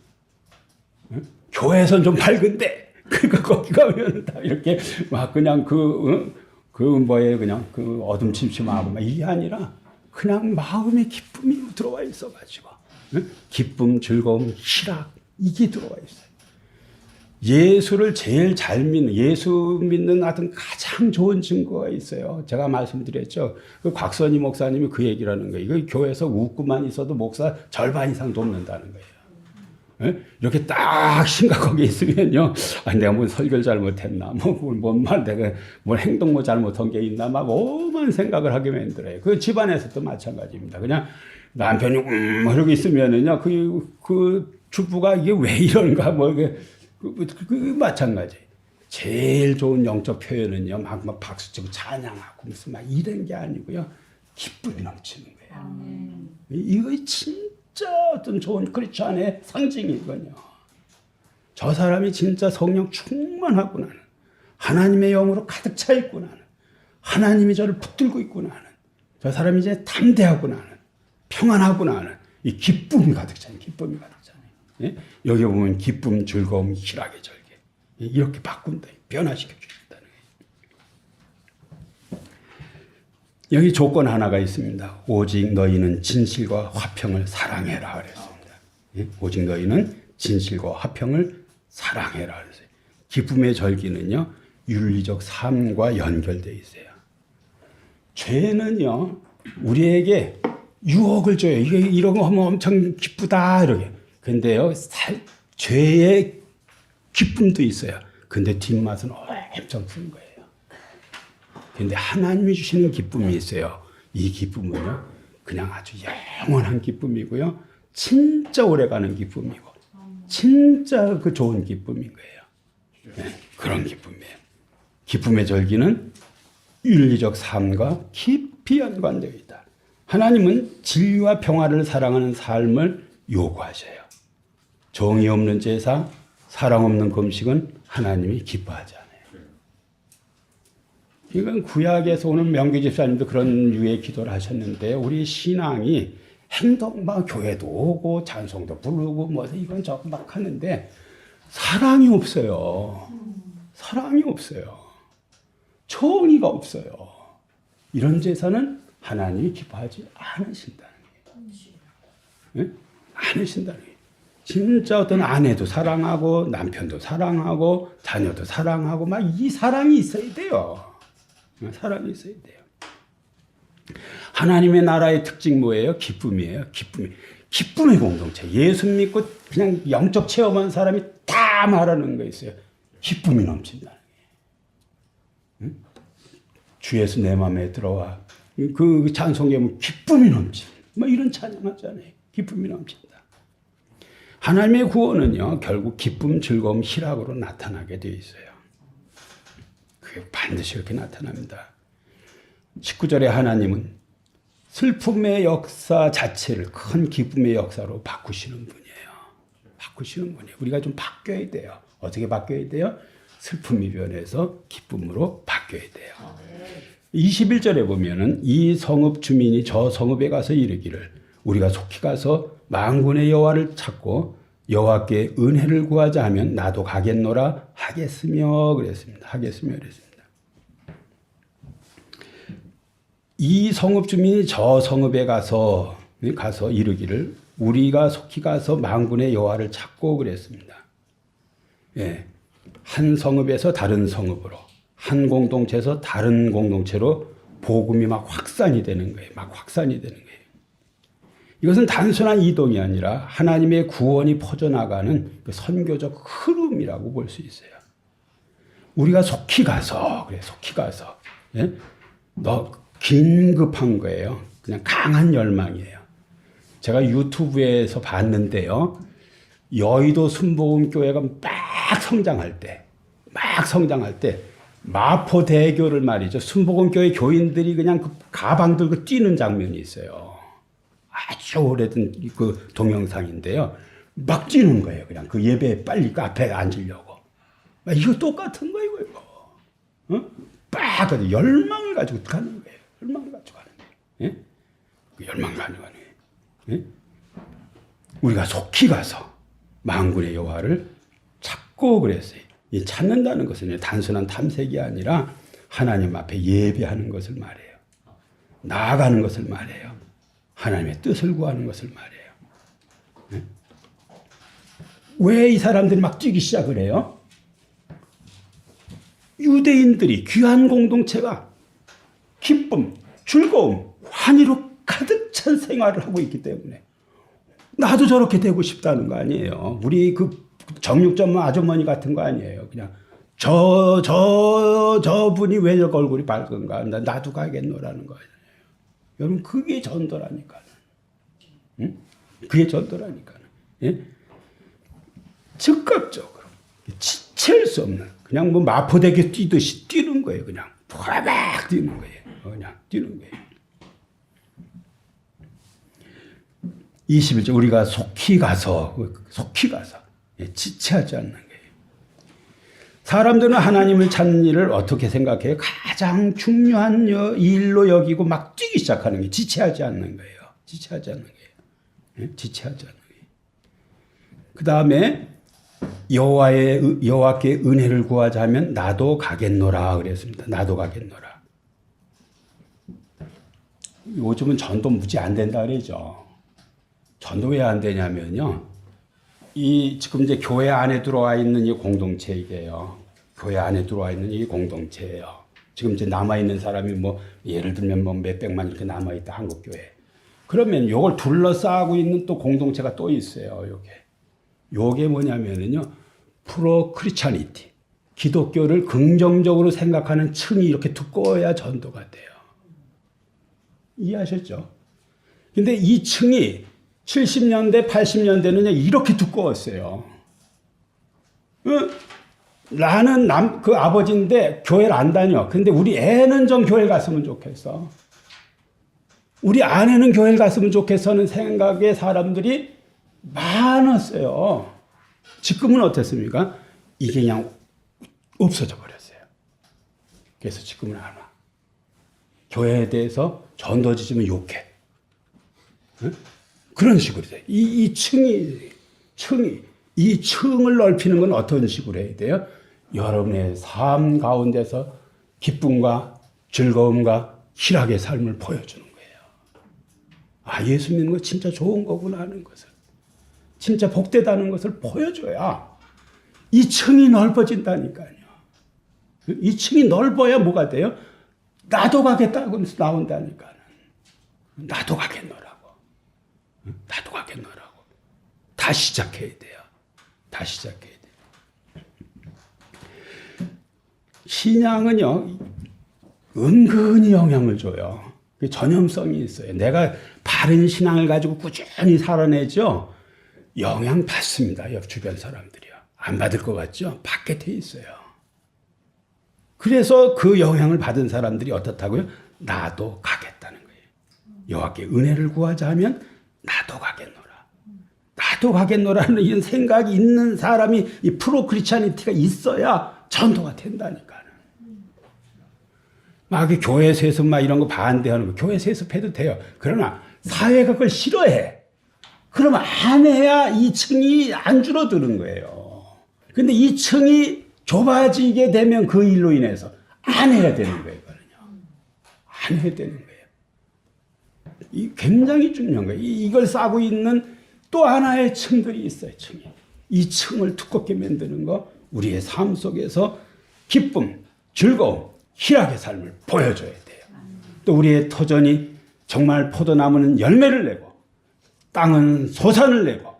응? 교회에선 좀 밝은데 그러니까 거기 가면 다 이렇게 막 그냥 그냥 그 어둠침침하고 막 이게 아니라 그냥 마음의 기쁨이 들어와 있어가지고 기쁨, 즐거움, 희락 이게 들어와 있어요. 예수를 제일 잘 믿는 예수 믿는 어떤 가장 좋은 증거가 있어요. 제가 말씀드렸죠. 그 곽선희 목사님이 그 얘기를 하는 거예요. 이거 교회에서 웃고만 있어도 목사 절반 이상 돕는다는 거예요. 이렇게 딱 심각하게 있으면요, 내가 뭐 설교를 잘못했나, 뭔말 내가 뭘 행동 뭐 잘못한 게 있나, 막 오만 생각을 하게 만들어요. 그 집안에서도 마찬가지입니다. 그냥 남편이 이러고 있으면은요, 그 주부가 이게 왜 이런가, 그 마찬가지. 제일 좋은 영적 표현은요, 막 박수치고 찬양하고 무슨 막 이런 게 아니고요, 기쁨이 넘치는 거예요. 이거 진짜 어떤 좋은 크리스찬의 상징이거든요. 저 사람이 진짜 성령 충만하구나 하는, 하나님의 영으로 가득 차 있구나 하는, 하나님이 저를 붙들고 있구나 하는, 저 사람이 이제 담대하구나 하는, 평안하구나 하는 이 기쁨이 가득 차요. 기쁨이 가득 차요. 예? 여기 보면 기쁨, 즐거움, 희락의 절개 이렇게 바꾼다, 변화시켜 주신다는 거예요. 여기 조건 하나가 있습니다. 오직 너희는 진실과 화평을 사랑해라 그랬습니다. 예? 오직 너희는 진실과 화평을 사랑해라 그랬어요. 기쁨의 절기는요, 윤리적 삶과 연결되어 있어요. 죄는요, 우리에게 유혹을 줘요. 이런 거 하면 엄청 기쁘다 이렇게. 근데요, 죄의 기쁨도 있어요. 근데 뒷맛은 엄청 쓴 거예요. 근데 하나님이 주시는 기쁨이 있어요. 이 기쁨은요, 그냥 아주 영원한 기쁨이고요, 진짜 오래가는 기쁨이고, 진짜 그 좋은 기쁨인 거예요. 네, 그런 기쁨이에요. 기쁨의 절기는 윤리적 삶과 깊이 연관되어 있다. 하나님은 진리와 평화를 사랑하는 삶을 요구하셔요. 정의 없는 제사, 사랑 없는 금식은 하나님이 기뻐하지 않아요. 이건 구약에서 오는 명기 집사님도 그런 유의 기도를 하셨는데, 우리 신앙이 행동, 막 교회도 오고 찬송도 부르고 뭐 이건 저건 막 하는데 사랑이 없어요. 사랑이 없어요. 정의가 없어요. 이런 제사는 하나님이 기뻐하지 않으신다는 거예요. 네? 않으신다는 거예요. 진짜 어떤 아내도 사랑하고 남편도 사랑하고 자녀도 사랑하고 막 이 사랑이 있어야 돼요. 사랑이 있어야 돼요. 하나님의 나라의 특징 뭐예요? 기쁨이에요. 기쁨의 공동체. 예수 믿고 그냥 영적 체험한 사람이 다 말하는 거 있어요. 기쁨이 넘친다는 거예요. 응? 주 예수 내 마음에 들어와. 그 찬송에 보면 기쁨이 넘친. 뭐 이런 찬양하잖아요. 기쁨이 넘친다. 하나님의 구원은요, 결국 기쁨, 즐거움, 희락으로 나타나게 되어 있어요. 그게 반드시 그렇게 나타납니다. 19절에 하나님은 슬픔의 역사 자체를 큰 기쁨의 역사로 바꾸시는 분이에요. 바꾸시는 분이에요. 우리가 좀 바뀌어야 돼요. 어떻게 바뀌어야 돼요? 슬픔이 변해서 기쁨으로 바뀌어야 돼요. 21절에 보면은 이 성읍 주민이 저 성읍에 가서 이르기를 우리가 속히 가서 만군의 여호와를 찾고 여호와께 은혜를 구하자 하면 나도 가겠노라 하겠으며 그랬습니다. 하겠으며 그랬습니다. 이 성읍 주민이 저 성읍에 가서 이르기를 우리가 속히 가서 만군의 여호와를 찾고 그랬습니다. 예, 한 성읍에서 다른 성읍으로, 한 공동체에서 다른 공동체로 복음이 막 확산이 되는 거예요. 막 확산이 되는 거예요. 이것은 단순한 이동이 아니라 하나님의 구원이 퍼져나가는 그 선교적 흐름이라고 볼 수 있어요. 우리가 속히 가서, 그래, 속히 가서, 예? 긴급한 거예요. 그냥 강한 열망이에요. 제가 유튜브에서 봤는데요. 여의도 순복음교회가 막 성장할 때, 마포대교를 말이죠. 순복음교회 교인들이 그냥 그 가방 들고 뛰는 장면이 있어요. 아주 오래된 그 동영상인데요. 막 뛰는 거예요. 그냥 그 예배에 빨리 그 앞에 앉으려고. 이거 똑같은 거예요, 이거. 어? 막 열망을 가지고 가는 거예요. 열망을 가지고 가는 거예요. 예? 그 열망 가지고 가는 거예요. 예? 우리가 속히 가서 만군의 여호와를 찾고 그랬어요. 이 찾는다는 것은 단순한 탐색이 아니라 하나님 앞에 예배하는 것을 말해요. 나아가는 것을 말해요. 하나님의 뜻을 구하는 것을 말해요. 네? 왜 이 사람들이 막 뛰기 시작을 해요? 유대인들이 귀한 공동체가 기쁨, 즐거움, 환희로 가득 찬 생활을 하고 있기 때문에 나도 저렇게 되고 싶다는 거 아니에요. 우리 그 정육점 아주머니 같은 거 아니에요. 그냥 저분이 왜 저렇게 얼굴이 밝은가? 나도 가겠노라는 거예요. 여러분, 그게 전도라니까요. 응? 그게 전도라니까요. 예? 즉각적으로 지칠 수 없는 그냥 뭐 마포대교 뛰듯이 뛰는 거예요. 그냥 팍 뛰는 거예요. 그냥 뛰는 거예요. 21절 우리가 속히 가서 지체하지 않는 거예요. 사람들은 하나님을 찾는 일을 어떻게 생각해요? 가장 중요한 일로 여기고 막 뛰기 시작하는 게 지체하지 않는 거예요. 지체하지 않는 거예요. 지체하지 않는 거예요. 그 다음에 여호와께 은혜를 구하자면 나도 가겠노라 그랬습니다. 나도 가겠노라. 요즘은 전도 무지 안 된다 그러죠. 전도 왜 안 되냐면요. 지금 이제 교회 안에 들어와 있는 이 공동체이게요. 교회 안에 들어와 있는 이 공동체예요. 지금 이제 남아있는 사람이 뭐 예를 들면 뭐 몇백만 이렇게 남아있다, 한국교회. 그러면 요걸 둘러싸고 있는 또 공동체가 또 있어요, 요게 뭐냐면은요, 프로 크리스찬이티. 기독교를 긍정적으로 생각하는 층이 이렇게 두꺼워야 전도가 돼요. 이해하셨죠? 근데 이 층이 70년대, 80년대는 이렇게 두꺼웠어요. 나는 그 아버지인데 교회를 안 다녀. 근데 우리 애는 좀 교회 갔으면 좋겠어. 우리 아내는 교회를 갔으면 좋겠어는 생각의 사람들이 많았어요. 지금은 어떻습니까? 이게 그냥 없어져 버렸어요. 그래서 지금은 안 와. 교회에 대해서 전도지지면 욕해. 응? 그런 식으로 돼요. 이 층이, 이 층을 넓히는 건 어떤 식으로 해야 돼요? 여러분의 삶 가운데서 기쁨과 즐거움과 희락의 삶을 보여주는 거예요. 아, 예수 믿는 거 진짜 좋은 거구나 하는 것을. 진짜 복되다는 것을 보여줘야 이 층이 넓어진다니까요. 이 층이 넓어야 뭐가 돼요? 나도 가겠다고 나온다니까요. 나도 가겠노라고. 나도 가겠노라고. 다 시작해야 돼요. 다 시작해야 돼요. 신앙은요, 은근히 영향을 줘요. 전염성이 있어요. 내가 바른 신앙을 가지고 꾸준히 살아내죠. 영향 받습니다. 옆 주변 사람들이요. 안 받을 것 같죠? 받게 돼 있어요. 그래서 그 영향을 받은 사람들이 어떻다고요? 나도 가겠다는 거예요. 여호와께 은혜를 구하자 하면 나도 가겠노라. 나도 가겠노라는 이런 생각이 있는 사람이 이 프로 크리스찬이티가 있어야 전도가 된다니까요. 막 교회에서 막 이런 거 반대하는 거 교회에서 해도 돼요. 그러나 사회가 그걸 싫어해. 그러면 안 해야 이 층이 안 줄어드는 거예요. 근데 이 층이 좁아지게 되면 그 일로 인해서 안 해야 되는 거예요. 안 해야 되는 거예요. 이 굉장히 중요한 거예요. 이걸 싸고 있는 또 하나의 층들이 있어요. 층이. 이 층을 두껍게 만드는 거 우리의 삶 속에서 기쁨, 즐거움, 희락의 삶을 보여줘야 돼요. 또 우리의 터전이 정말 포도나무는 열매를 내고 땅은 소산을 내고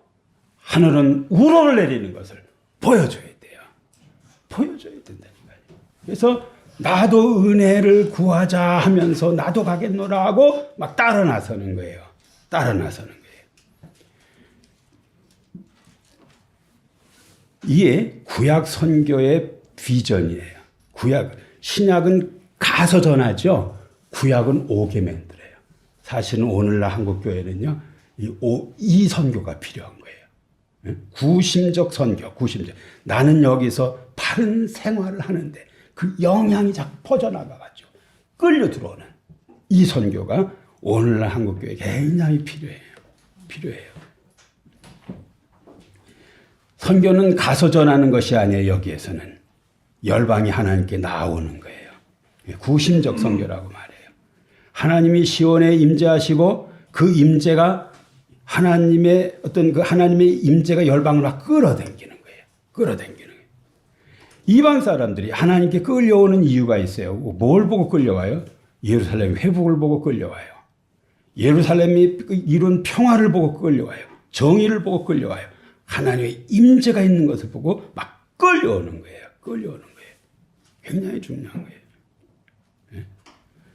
하늘은 우로를 내리는 것을 보여줘야 돼요. 보여줘야 된다니까요. 그래서 나도 은혜를 구하자 하면서 나도 가겠노라 하고 막 따라 나서는 거예요. 따라 나서는 거예요. 이게 구약 선교의 비전이에요. 신약은 가서 전하죠. 구약은 오게 만들어요. 사실은 오늘날 한국교회는요. 이 선교가 필요한 거예요. 구심적 선교, 구심적. 나는 여기서 바른 생활을 하는데 그 영향이 자꾸 퍼져나가가지고 끌려 들어오는 이 선교가 오늘날 한국교회에 굉장히 필요해요. 선교는 가서 전하는 것이 아니에요. 여기에서는 열방이 하나님께 나오는 거예요. 구심적 선교라고 말해요. 하나님이 시온에 임재하시고 그 임재가 하나님의 어떤 그 하나님의 임재가 열방을 막 끌어당기는 거예요. 끌어당기는 거예요. 이방 사람들이 하나님께 끌려오는 이유가 있어요. 뭘 보고 끌려와요? 예루살렘 회복을 보고 끌려와요. 예루살렘이 이룬 평화를 보고 끌려와요. 정의를 보고 끌려와요. 하나님의 임재가 있는 것을 보고 막 끌려오는 거예요. 끌려오는 거예요. 굉장히 중요한 거예요.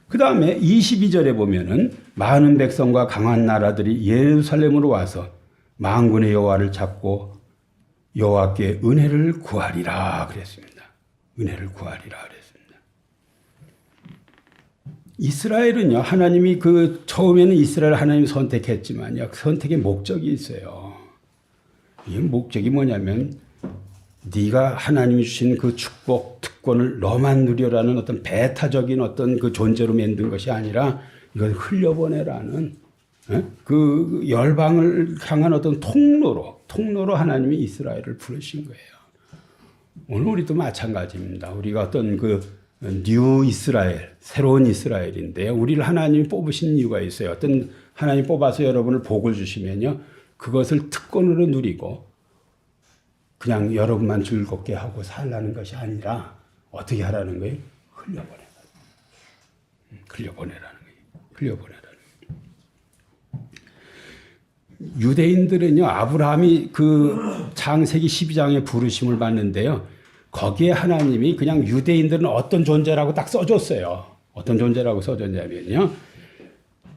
그 다음에 22절에 보면은 많은 백성과 강한 나라들이 예루살렘으로 와서 만군의 여호와를 찾고 여호와께 은혜를 구하리라 그랬습니다. 은혜를 구하리라 그랬습니다. 이스라엘은요, 하나님이 그 처음에는 이스라엘 하나님이 선택했지만요, 선택의 목적이 있어요. 이 목적이 뭐냐면 네가 하나님이 주신 그 축복, 특권을 너만 누려라는 어떤 배타적인 어떤 그 존재로 만든 것이 아니라 이걸 흘려보내라는 그 열방을 향한 어떤 통로로 하나님이 이스라엘을 부르신 거예요. 오늘 우리도 마찬가지입니다. 우리가 어떤 그 뉴 이스라엘, 새로운 이스라엘인데요. 우리를 하나님이 뽑으신 이유가 있어요. 어떤 하나님 뽑아서 여러분을 복을 주시면요, 그것을 특권으로 누리고 그냥 여러분만 즐겁게 하고 살라는 것이 아니라 어떻게 하라는 거예요? 흘려보내라는 거예요. 흘려보내라는 거예요. 유대인들은요, 아브라함이 그 창세기 12장에 부르심을 받는데요, 거기에 하나님이 그냥 유대인들은 어떤 존재라고 딱 써줬어요. 어떤 존재라고 써줬냐면요,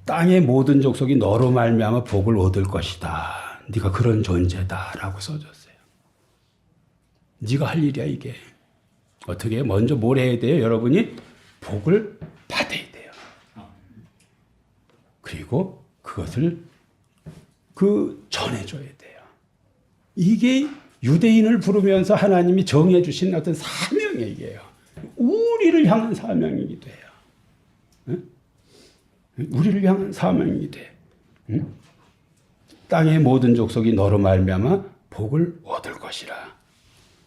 땅의 모든 족속이 너로 말미암아 복을 얻을 것이다. 네가 그런 존재다라고 써줬어요. 네가 할 일이야 이게. 어떻게 해요? 먼저 뭘 해야 돼요? 여러분이 복을 받아야 돼요. 그리고 그것을 전해줘야 돼요. 이게 유대인을 부르면서 하나님이 정해 주신 어떤 사명이에요. 우리를 향한 사명이기도 해요. 응? 우리를 향한 사명이기도 해요. 응? 땅의 모든 족속이 너로 말미암아 복을 얻을 것이라.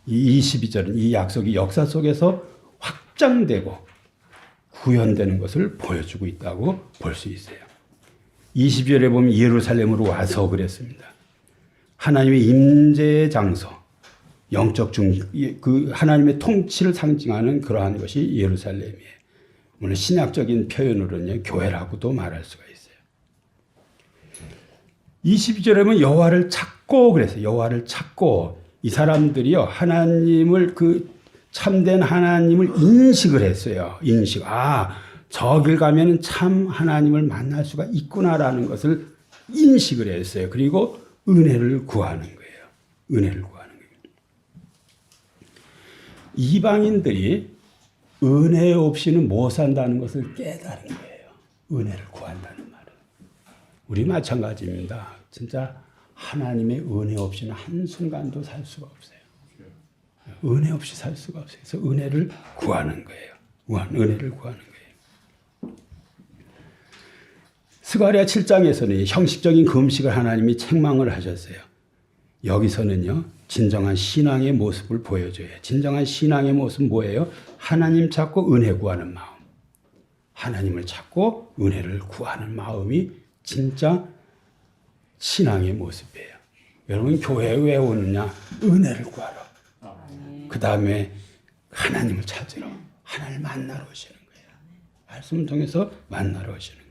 이 22절은 이 약속이 역사 속에서 확장되고 구현되는 것을 보여주고 있다고 볼 수 있어요. 20절에 보면 예루살렘으로 와서 그랬습니다. 하나님의 임재의 장소, 영적 그 하나님의 통치를 상징하는 그러한 것이 예루살렘이에요. 물론 신약적인 표현으로는 교회라고도 말할 수가 있어요. 22절에 보면 여호와를 찾고 그랬어요. 여호와를 찾고. 이 사람들이요, 하나님을 참된 하나님을 인식을 했어요. 저길 가면 참 하나님을 만날 수가 있구나라는 것을 인식을 했어요. 그리고 은혜를 구하는 거예요. 은혜를 구하는 거예요. 이방인들이 은혜 없이는 못 산다는 것을 깨달은 거예요. 은혜를 구한다는 말은. 우리 마찬가지입니다. 진짜 하나님의 은혜 없이는 한순간도 살 수가 없어요. 은혜 없이 살 수가 없어요. 그래서 은혜를 구하는 거예요. 은혜를 구하는 거예요. 스가랴 7장에서는 형식적인 금식을 하나님이 책망을 하셨어요. 여기서는요, 진정한 신앙의 모습을 보여줘요. 진정한 신앙의 모습은 뭐예요? 하나님 찾고 은혜 구하는 마음. 하나님을 찾고 은혜를 구하는 마음이 진짜 신앙의 모습이에요. 여러분 교회에 왜 오느냐? 은혜를 구하러. 그 다음에 하나님을 찾으러, 하나님을 만나러 오시는 거예요. 말씀을 통해서 만나러 오시는 거예요.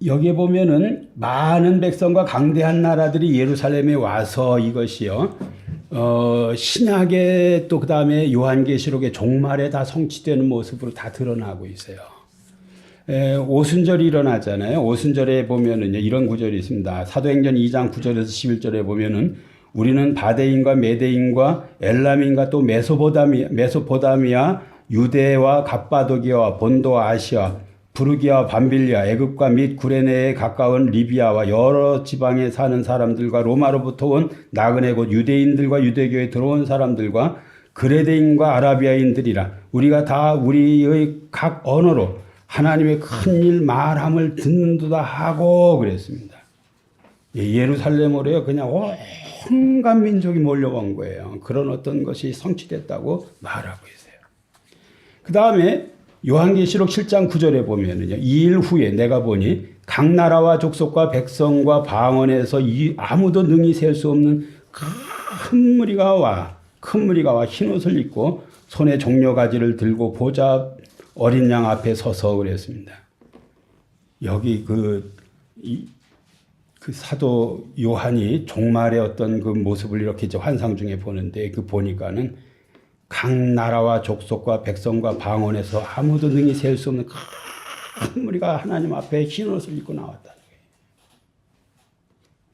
여기에 보면은 많은 백성과 강대한 나라들이 예루살렘에 와서 이것이요, 신약의 또 그 다음에 요한계시록의 종말에 다 성취되는 모습으로 다 드러나고 있어요. 오순절이 일어나잖아요. 오순절에 보면은요, 이런 구절이 있습니다. 사도행전 2장 9절에서 11절에 보면은 우리는 바데인과 메데인과 엘람인과 또 메소포다미아, 유대와 갑바도기아와 본도와 아시아, 부르기아와 밤빌리아, 애굽과 및 구레네에 가까운 리비아와 여러 지방에 사는 사람들과 로마로부터 온 나그네 곧 유대인들과 유대교에 들어온 사람들과 그레데인과 아라비아인들이라 우리가 다 우리의 각 언어로 하나님의 큰일 말함을 듣는도다 하고 그랬습니다. 예루살렘으로요, 그냥 온 온갖 민족이 몰려온 거예요. 그런 어떤 것이 성취됐다고 말하고 있어요. 그 다음에 요한계시록 7장 9절에 보면은요. 2일 후에 내가 보니 각 나라와 족속과 백성과 방언에서 아무도 능히 셀 수 없는 큰 무리가 와 흰옷을 입고 손에 종려가지를 들고 보좌 어린 양 앞에 서서 그랬습니다. 여기 그 사도 요한이 종말의 어떤 그 모습을 이렇게 이제 환상 중에 보는데 그 보니까는 각 나라와 족속과 백성과 방언에서 아무도 능히 셀 수 없는 큰 무리가 하나님 앞에 흰 옷을 입고 나왔다는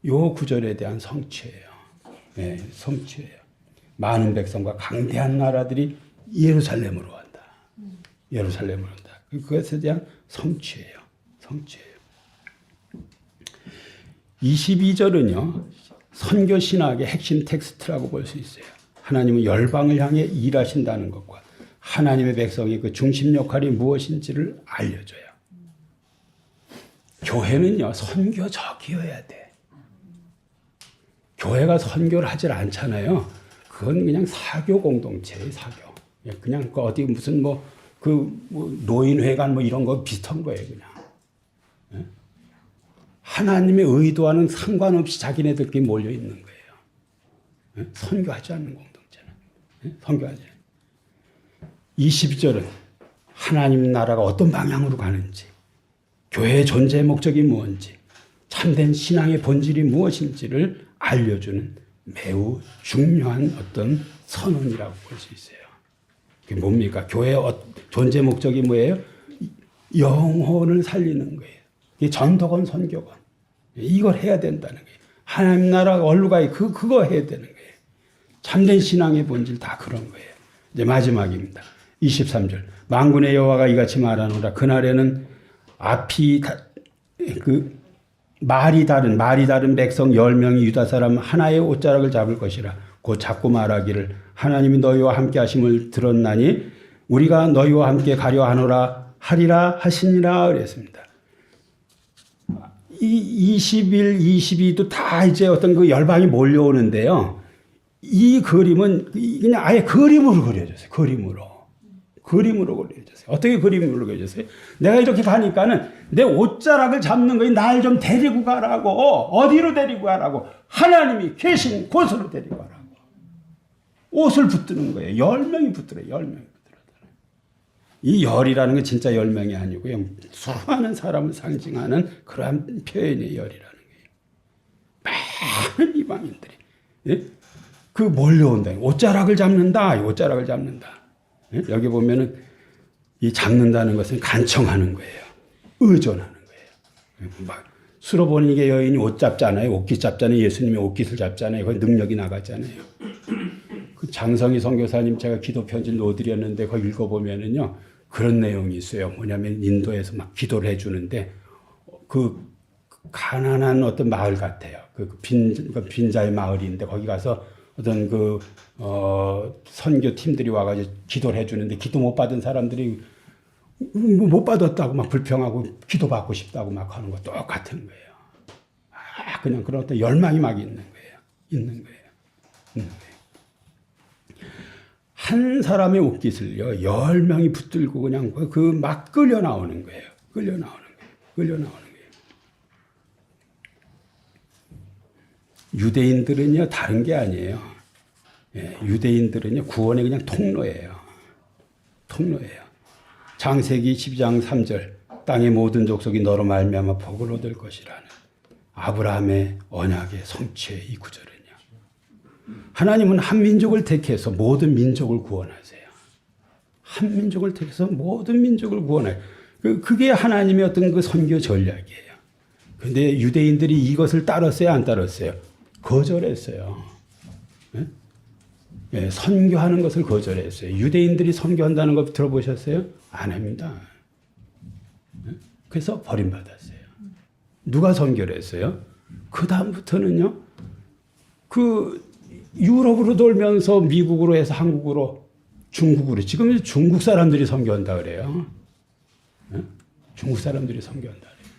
거예요. 요 구절에 대한 성취예요. 네, 성취예요. 많은 백성과 강대한 나라들이 예루살렘으로 왔다. 예루살렘으로 온다. 그것에 대한 성취예요. 성취예요. 22절은요. 선교 신학의 핵심 텍스트라고 볼 수 있어요. 하나님은 열방을 향해 일하신다는 것과 하나님의 백성의 그 중심 역할이 무엇인지를 알려줘요. 교회는요. 선교적이어야 돼. 교회가 선교를 하질 않잖아요. 그건 그냥 사교 공동체예요. 사교. 그냥 그 어디 무슨 노인회관 이런 거 비슷한 거예요. 그냥. 하나님의 의도와는 상관없이 자기네들끼리 몰려 있는 거예요. 선교하지 않는 공동체는. 선교하지. 22절은 하나님 나라가 어떤 방향으로 가는지, 교회의 존재 목적이 무엇인지, 참된 신앙의 본질이 무엇인지를 알려주는 매우 중요한 어떤 선언이라고 볼 수 있어요. 그게 뭡니까? 교회의 존재 목적이 뭐예요? 영혼을 살리는 거예요. 이게 전도건 선교건. 이걸 해야 된다는 거예요. 하나님 나라 얼루가이 그거 해야 되는 거예요. 참된 신앙의 본질 다 그런 거예요. 이제 마지막입니다. 23절. 만군의 여호와가 이같이 말하노라. 그날에는 말이 다른 백성 10명이 유다 사람 하나의 옷자락을 잡을 것이라. 곧 잡고 말하기를 하나님이 너희와 함께 하심을 들었나니 우리가 너희와 함께 가려 하리라 하시니라 그랬습니다. 21, 22도 다 이제 어떤 그 열방이 몰려오는데요. 이 그림은 그냥 아예 그림으로 그려졌어요. 그림으로 그려졌어요. 어떻게 그림으로 그려졌어요? 내가 이렇게 가니까는 내 옷자락을 잡는 거니 날 좀 데리고 가라고. 어디로 데리고 가라고? 하나님이 계신 곳으로 데리고 가라고. 옷을 붙드는 거예요. 10명이 붙들어요. 10명이 붙들어요. 이 열이라는 건 진짜 10명이 아니고요. 수많은 사람을 상징하는 그러한 표현의 열이라는 거예요. 많은 이방인들이. 예? 그 몰려온다. 옷자락을 잡는다. 옷자락을 잡는다. 예? 여기 보면은 이 잡는다는 것은 간청하는 거예요. 의존하는 거예요. 수로보니게 여인이 옷 잡잖아요. 옷깃 잡잖아요. 예수님이 옷깃을 잡잖아요. 거기 능력이 나가잖아요. 그 장성희 선교사님 제가 기도 편지를 놓아드렸는데 거기 읽어보면은요. 그런 내용이 있어요. 뭐냐면 인도에서 막 기도를 해주는데 그 가난한 어떤 마을 같아요. 빈자의 마을인데 거기 가서 어떤 선교 팀들이 와가지고 기도를 해주는데 기도 못 받은 사람들이 못 받았다고 막 불평하고 기도 받고 싶다고 막 하는 거 똑같은 거예요. 그냥 그런 어떤 열망이 막 있는 거예요. 한 사람의 옷깃을요, 10명이 붙들고 그냥 막 끌려 나오는 거예요. 끌려 나오는 거예요. 유대인들은요, 다른 게 아니에요. 예, 유대인들은요, 구원의 그냥 통로예요. 창세기 12장 3절, 땅의 모든 족속이 너로 말미암아 복을 얻을 것이라는 아브라함의 언약의 성취의 이 구절은요. 하나님은 한 민족을 택해서 모든 민족을 구원하세요. 한 민족을 택해서 모든 민족을 구원해요. 그게 하나님의 어떤 그 선교 전략이에요. 그런데 유대인들이 이것을 따랐어요, 안 따랐어요? 거절했어요. 네? 네, 선교하는 것을 거절했어요. 유대인들이 선교한다는 거 들어보셨어요? 안 합니다. 네? 그래서 버림받았어요. 누가 선교를 했어요? 그 다음부터는요, 유럽으로 돌면서 미국으로 해서 한국으로, 중국으로. 지금 중국 사람들이 선교한다 그래요. 네? 중국 사람들이 선교한다 그래요.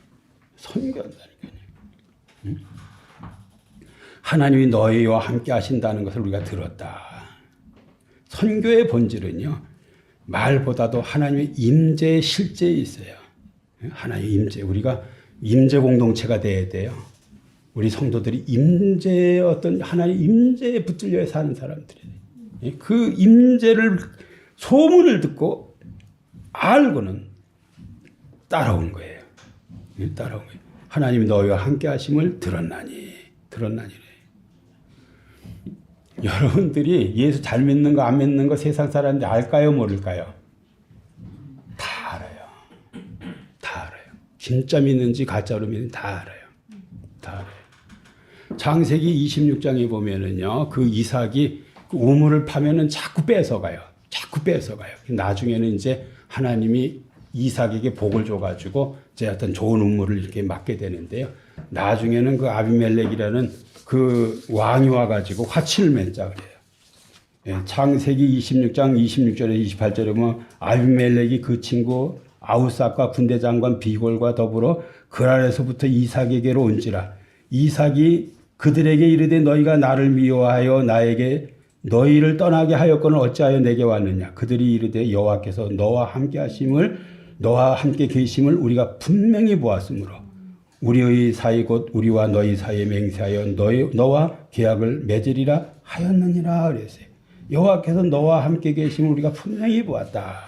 선교한다니까요. 하나님이 너희와 함께 하신다는 것을 우리가 들었다. 선교의 본질은요, 말보다도 하나님의 임재의 실제에 있어요. 하나님의 임재, 우리가 임재 공동체가 돼야 돼요. 우리 성도들이 임재의 어떤 하나님 임재에 붙들려 사는 사람들이에요. 그 임재를 소문을 듣고 알고는 따라온 거예요. 따라온 거예요. 하나님이 너희와 함께 하심을 들었나니. 여러분들이 예수 잘 믿는 거 안 믿는 거 세상 사람들이 알까요, 모를까요? 다 알아요. 다 알아요. 진짜 믿는지 가짜로 믿는지 다 알아요. 다 알아요. 창세기 26장에 보면은요, 그 이삭이 그 우물을 파면은 자꾸 뺏어가요. 나중에는 이제 하나님이 이삭에게 복을 줘가지고 이제 어떤 좋은 우물을 이렇게 맡게 되는데요. 나중에는 그 아비멜렉이라는 그 왕이 와가지고 화친을 맺자 그래요. 예, 창세기 26장 26절에 28절에 보면 아비멜렉이 그 친구 아우삭과 군대장관 비골과 더불어 그랄에서부터 이삭에게로 온지라. 이삭이 그들에게 이르되 너희가 나를 미워하여 나에게 너희를 떠나게 하였거늘 어찌하여 내게 왔느냐. 그들이 이르되 여호와께서 너와 함께 계심을 우리가 분명히 보았으므로 우리의 사이 곧 우리와 너희 사이에 맹세하여 너와 계약을 맺으리라 하였느니라 그랬어요. 여호와께서 너와 함께 계심을 우리가 분명히 보았다.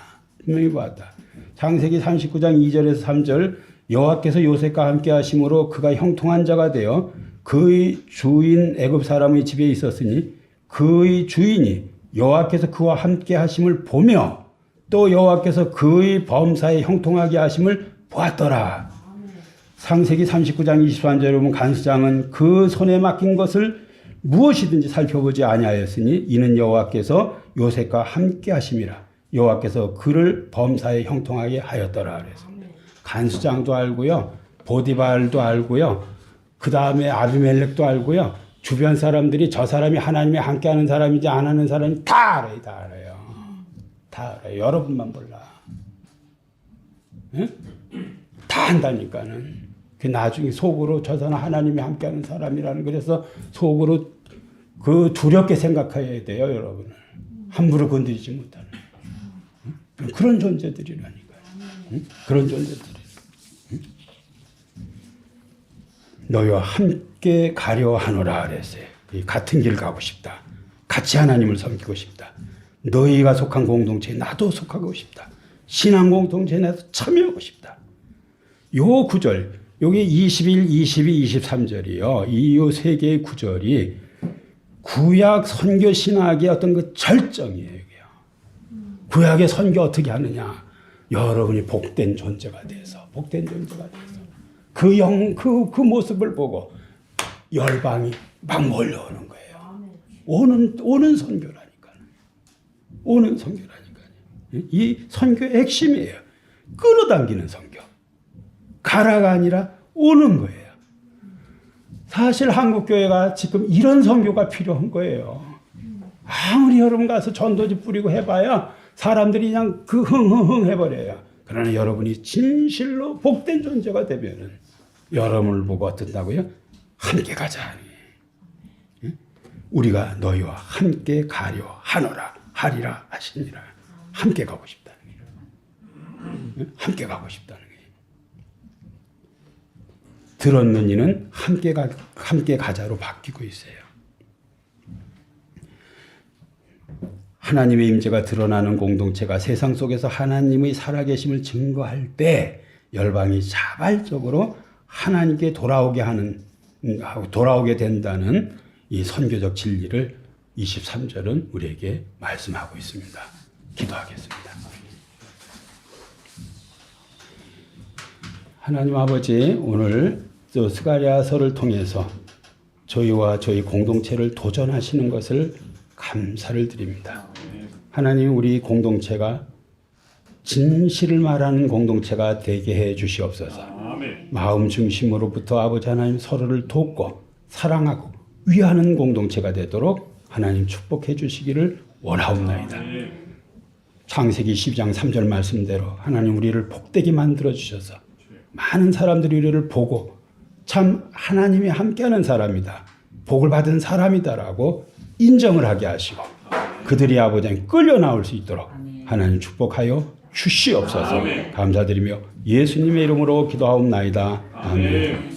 창세기 39장 2절에서 3절 여호와께서 요셉과 함께 하심으로 그가 형통한 자가 되어 그의 주인 애굽 사람의 집에 있었으니 그의 주인이 여호와께서 그와 함께 하심을 보며 또 여호와께서 그의 범사에 형통하게 하심을 보았더라. 창세기 39장 23절에 보면 간수장은 그 손에 맡긴 것을 무엇이든지 살펴보지 아니하였으니 이는 여호와께서 요셉과 함께 하심이라. 여호와께서 그를 범사에 형통하게 하였더라. 그래서 간수장도 알고요, 보디발도 알고요, 그 다음에 아비멜렉도 알고요. 주변 사람들이 저 사람이 하나님이 함께하는 사람인지 안 하는 사람인지 다 알아요. 다 알아요. 여러분만 몰라. 응? 다 안다니까는. 그 나중에 속으로 저 사람 하나님이 함께하는 사람이라는 그래서 속으로 그 두렵게 생각해야 돼요, 여러분을. 함부로 건드리지 못하는. 응? 그런 존재들이라니까요. 응? 그런 존재들이. 응? 너희와 함께 가려 하노라 그랬어요. 같은 길 가고 싶다. 같이 하나님을 섬기고 싶다. 너희가 속한 공동체에 나도 속하고 싶다. 신앙 공동체에 나도 참여하고 싶다. 요 구절, 여기 21, 22, 23절이요. 이 세 개의 구절이 구약 선교 신학의 어떤 그 절정이에요. 구약의 선교 어떻게 하느냐? 여러분이 복된 존재가 돼서, 그 모습을 보고 열방이 막 몰려오는 거예요. 오는 선교라니까요. 이 선교의 핵심이에요. 끌어당기는 선교. 가라가 아니라 오는 거예요. 사실 한국교회가 지금 이런 선교가 필요한 거예요. 아무리 여러분 가서 전도지 뿌리고 해봐야 사람들이 그냥 그 흥흥흥 해버려요. 그러나 여러분이 진실로 복된 존재가 되면은 여러분을 보고 어떻다고요? 함께 가자. 우리가 너희와 함께 가려 하리라 하시니라. 함께 가고 싶다는 거예요. 함께 가고 싶다는 거예요. 들었는 이는 함께 가자로 바뀌고 있어요. 하나님의 임재가 드러나는 공동체가 세상 속에서 하나님의 살아계심을 증거할 때 열방이 자발적으로 하나님께 돌아오게 된다는 이 선교적 진리를 23절은 우리에게 말씀하고 있습니다. 기도하겠습니다. 하나님 아버지, 오늘 또 스가랴서를 통해서 저희와 저희 공동체를 도전하시는 것을 감사를 드립니다. 하나님, 우리 공동체가 진실을 말하는 공동체가 되게 해 주시옵소서. 마음 중심으로부터 아버지 하나님 서로를 돕고 사랑하고 위하는 공동체가 되도록 하나님 축복해 주시기를 원하옵나이다. 창세기 12장 3절 말씀대로 하나님 우리를 복되게 만들어 주셔서 많은 사람들이 우리를 보고 참 하나님이 함께하는 사람이다. 복을 받은 사람이다라고 인정을 하게 하시고 그들이 아버지 하나님 끌려 나올 수 있도록 하나님 축복하여 주시옵소서. 감사드리며 예수님의 이름으로 기도하옵나이다. 아멘.